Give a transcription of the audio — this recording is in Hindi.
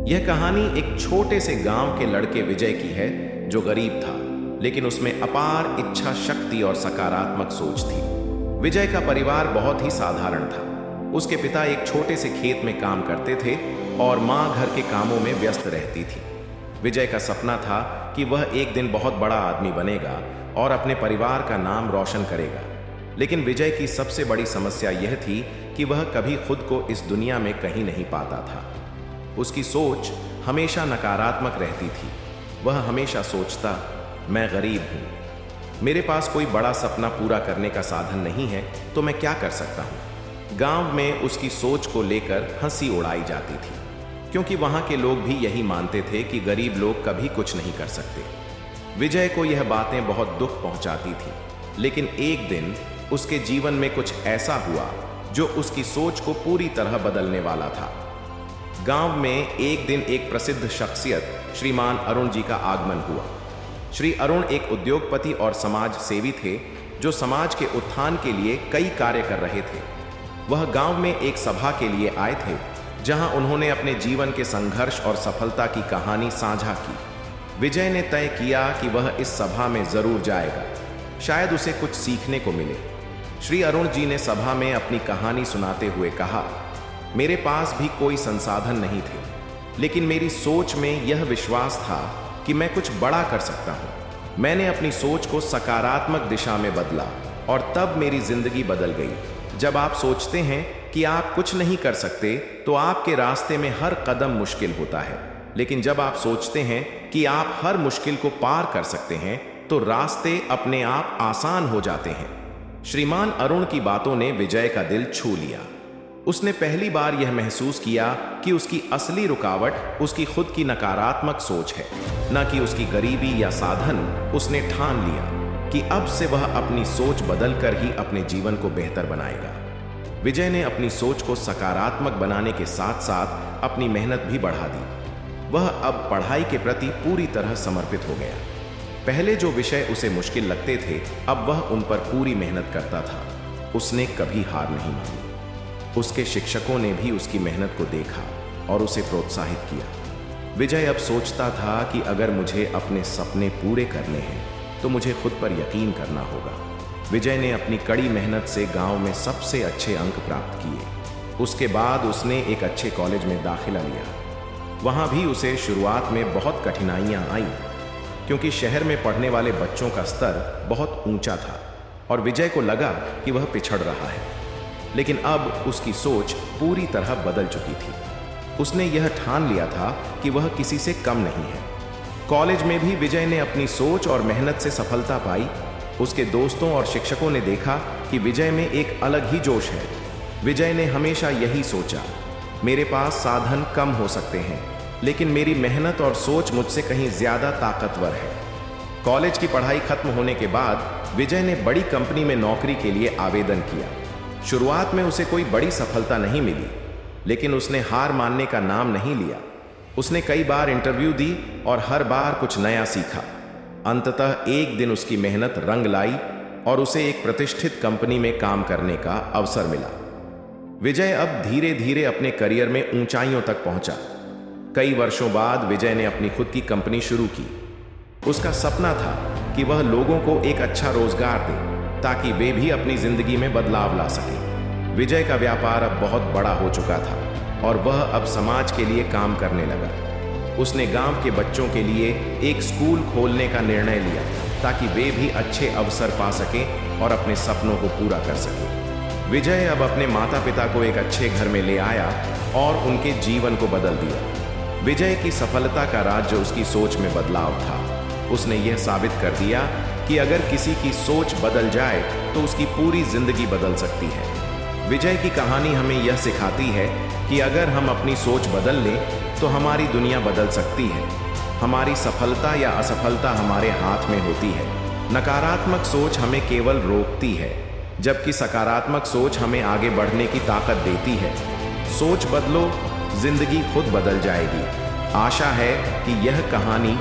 यह कहानी एक छोटे से गांव के लड़के विजय की है जो गरीब था, लेकिन उसमें अपार इच्छा शक्ति और सकारात्मक सोच थी। विजय का परिवार बहुत ही साधारण था। उसके पिता एक छोटे से खेत में काम करते थे और माँ घर के कामों में व्यस्त रहती थी। विजय का सपना था कि वह एक दिन बहुत बड़ा आदमी बनेगा और अपने परिवार का नाम रोशन करेगा। लेकिन विजय की सबसे बड़ी समस्या यह थी कि वह कभी खुद को इस दुनिया में कहीं नहीं पाता था। उसकी सोच हमेशा नकारात्मक रहती थी। वह हमेशा सोचता, मैं गरीब हूँ, मेरे पास कोई बड़ा सपना पूरा करने का साधन नहीं है, तो मैं क्या कर सकता हूँ। गांव में उसकी सोच को लेकर हंसी उड़ाई जाती थी, क्योंकि वहाँ के लोग भी यही मानते थे कि गरीब लोग कभी कुछ नहीं कर सकते। विजय को यह बातें बहुत दुख पहुँचाती थी, लेकिन एक दिन उसके जीवन में कुछ ऐसा हुआ जो उसकी सोच को पूरी तरह बदलने वाला था। गांव में एक दिन एक प्रसिद्ध शख्सियत श्रीमान अरुण जी का आगमन हुआ। श्री अरुण एक उद्योगपति और समाज सेवी थे जो समाज के उत्थान के लिए कई कार्य कर रहे थे। वह गांव में एक सभा के लिए आए थे जहां उन्होंने अपने जीवन के संघर्ष और सफलता की कहानी साझा की। विजय ने तय किया कि वह इस सभा में जरूर जाएगा, शायद उसे कुछ सीखने को मिले। श्री अरुण जी ने सभा में अपनी कहानी सुनाते हुए कहा, मेरे पास भी कोई संसाधन नहीं थे, लेकिन मेरी सोच में यह विश्वास था कि मैं कुछ बड़ा कर सकता हूँ। मैंने अपनी सोच को सकारात्मक दिशा में बदला और तब मेरी जिंदगी बदल गई। जब आप सोचते हैं कि आप कुछ नहीं कर सकते, तो आपके रास्ते में हर कदम मुश्किल होता है, लेकिन जब आप सोचते हैं कि आप हर मुश्किल को पार कर सकते हैं, तो रास्ते अपने आप आसान हो जाते हैं। श्रीमान अरुण की बातों ने विजय का दिल छू लिया। उसने पहली बार यह महसूस किया कि उसकी असली रुकावट उसकी खुद की नकारात्मक सोच है, न कि उसकी गरीबी या साधन। उसने ठान लिया कि अब से वह अपनी सोच बदलकर ही अपने जीवन को बेहतर बनाएगा। विजय ने अपनी सोच को सकारात्मक बनाने के साथ साथ अपनी मेहनत भी बढ़ा दी। वह अब पढ़ाई के प्रति पूरी तरह समर्पित हो गया। पहले जो विषय उसे मुश्किल लगते थे, अब वह उन पर पूरी मेहनत करता था। उसने कभी हार नहीं मानी। उसके शिक्षकों ने भी उसकी मेहनत को देखा और उसे प्रोत्साहित किया। विजय अब सोचता था कि अगर मुझे अपने सपने पूरे करने हैं, तो मुझे खुद पर यकीन करना होगा। विजय ने अपनी कड़ी मेहनत से गांव में सबसे अच्छे अंक प्राप्त किए। उसके बाद उसने एक अच्छे कॉलेज में दाखिला लिया। वहां भी उसे शुरुआत में बहुत कठिनाइयां आईं, क्योंकि शहर में पढ़ने वाले बच्चों का स्तर बहुत ऊंचा था और विजय को लगा कि वह पिछड़ रहा है। लेकिन अब उसकी सोच पूरी तरह बदल चुकी थी। उसने यह ठान लिया था कि वह किसी से कम नहीं है। कॉलेज में भी विजय ने अपनी सोच और मेहनत से सफलता पाई। उसके दोस्तों और शिक्षकों ने देखा कि विजय में एक अलग ही जोश है। विजय ने हमेशा यही सोचा, मेरे पास साधन कम हो सकते हैं, लेकिन मेरी मेहनत और सोच मुझसे कहीं ज्यादा ताकतवर है। कॉलेज की पढ़ाई खत्म होने के बाद विजय ने बड़ी कंपनी में नौकरी के लिए आवेदन किया। शुरुआत में उसे कोई बड़ी सफलता नहीं मिली, लेकिन उसने हार मानने का नाम नहीं लिया। उसने कई बार इंटरव्यू दी और हर बार कुछ नया सीखा। अंततः एक दिन उसकी मेहनत रंग लाई और उसे एक प्रतिष्ठित कंपनी में काम करने का अवसर मिला। विजय अब धीरे धीरे अपने करियर में ऊंचाइयों तक पहुंचा। कई वर्षों बाद विजय ने अपनी खुद की कंपनी शुरू की। उसका सपना था कि वह लोगों को एक अच्छा रोजगार दे, ताकि वे भी अपनी जिंदगी में बदलाव ला सकें। विजय का व्यापार अब बहुत बड़ा हो चुका था और वह अब समाज के लिए काम करने लगा। उसने गांव के बच्चों के लिए एक स्कूल खोलने का निर्णय लिया, ताकि वे भी अच्छे अवसर पा सकें और अपने सपनों को पूरा कर सकें। विजय अब अपने माता पिता को एक अच्छे घर में ले आया और उनके जीवन को बदल दिया। विजय की सफलता का राज उसकी सोच में बदलाव था। उसने यह साबित कर दिया कि अगर किसी की सोच बदल जाए तो उसकी पूरी जिंदगी बदल सकती है। विजय की कहानी हमें यह सिखाती है कि अगर हम अपनी सोच बदल लें तो हमारी दुनिया बदल सकती है। हमारी सफलता या असफलता हमारे हाथ में होती है। नकारात्मक सोच हमें केवल रोकती है, जबकि सकारात्मक सोच हमें आगे बढ़ने की ताकत देती है। सोच बदलो, जिंदगी खुद बदल जाएगी। आशा है कि यह कहानी